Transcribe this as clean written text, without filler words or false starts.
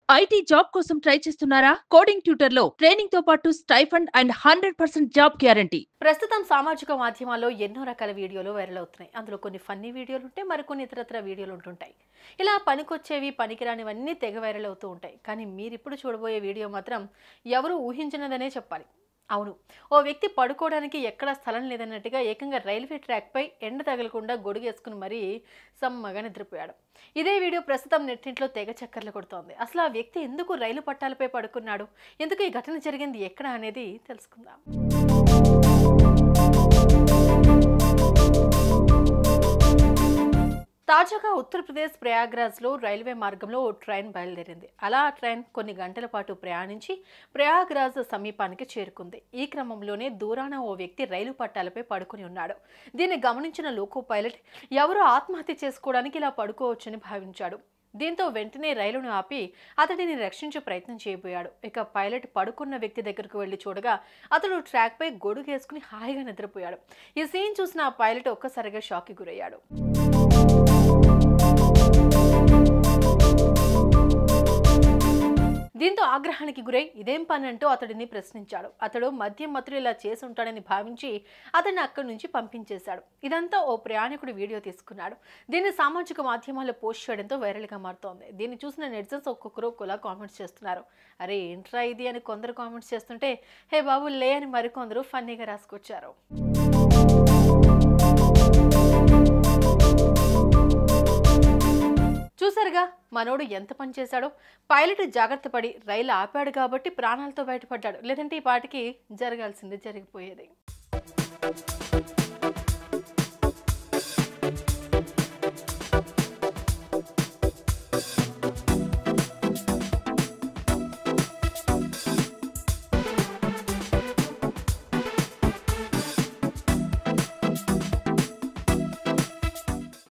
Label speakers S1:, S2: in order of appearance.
S1: IT job కోసం try చేస్తున్నారా? Coding ట్యూటర్‌లో ట్రైనింగ్‌తో పాటు స్టైఫండ్ అండ్ 100% జాబ్ గ్యారంటీ.
S2: ప్రస్తుతం సామాజిక మాధ్యమాల్లో ఎన్నో రకాల వీడియోలు వైరల్ అవుతున్నాయి. అందులో కొన్ని ఫన్నీ వీడియోలు ఉంటాయి, మరికొన్ని ఇతరత్ర వీడియోలు ఉంటుంటాయి. ఇలా పనికొచ్చేవి, పనికిరానివన్నీ తెగ వైరల్ అవుతూ ఉంటాయి. కానీ మీరిప్పుడు చూడబోయే వీడియో మాత్రం ఎవరు ఊహించినదనే చెప్పాలి. అవును, ఓ వ్యక్తి పడుకోవడానికి ఎక్కడా స్థలం లేదన్నట్టుగా ఏకంగా రైల్వే ట్రాక్పై ఎండ తగలకుండా గొడుగేసుకుని మరీ సమ్మగా నిద్రపోయాడు. ఇదే వీడియో ప్రస్తుతం నెట్టింట్లో తెగ చక్కర్లు కొడుతోంది. అసలు ఆ వ్యక్తి ఎందుకు రైలు పట్టాలపై పడుకున్నాడు, ఎందుకు ఈ ఘటన జరిగింది ఎక్కడ అనేది తెలుసుకుందాం. తాజాగా ఉత్తరప్రదేశ్ ప్రయాగ్రాజ్లో రైల్వే మార్గంలో ఓ ట్రైన్ బయలుదేరింది. అలా ఆ ట్రైన్ కొన్ని గంటల పాటు ప్రయాణించి ప్రయాగ్రాజ్ సమీపానికి చేరుకుంది. ఈ క్రమంలోనే దూరాన ఓ వ్యక్తి రైలు పట్టాలపై పడుకుని ఉన్నాడు. దీన్ని గమనించిన లోకో పైలట్ ఎవరో ఆత్మహత్య చేసుకోవడానికి ఇలా పడుకోవచ్చని భావించాడు. దీంతో వెంటనే రైలును ఆపి అతడిని రక్షించే ప్రయత్నం చేయబోయాడు. ఇక పైలట్ పడుకున్న వ్యక్తి దగ్గరకు వెళ్లి చూడగా అతడు ట్రాక్పై గొడుగేసుకుని హాయిగా నిద్రపోయాడు. ఈ సీన్ చూసిన ఆ పైలట్ ఒక్కసారిగా షాక్కి గురయ్యాడు. దీంతో ఆగ్రహానికి గురై ఇదేం పని అంటూ అతడిని ప్రశ్నించాడు. అతడు మద్యం మత్తులు ఇలా చేసి ఉంటాడని భావించి అతడిని అక్కడి నుంచి పంపించేశాడు. ఇదంతా ఓ ప్రయాణికుడు వీడియో తీసుకున్నాడు. దీన్ని సామాజిక మాధ్యమాల్లో పోస్ట్ చేయడంతో వైరల్గా మారుతోంది. దీన్ని చూసిన నెటిజన్స్ ఒక్కొక్కరు ఒకలా కామెంట్స్ చేస్తున్నారు. అరే ఏంట్రా ఇది అని కొందరు కామెంట్స్ చేస్తుంటే, హే బాబు లే అని మరికొందరు ఫన్నీగా రాసుకొచ్చారు. చూసారుగా మనోడు ఎంత పని చేశాడో. పైలట్ జాగ్రత్త పడి రైలు ఆపాడు కాబట్టి ప్రాణాలతో బయటపడ్డాడు. లేదంటే ఈ పాటికి జరగాల్సింది జరిగిపోయేది.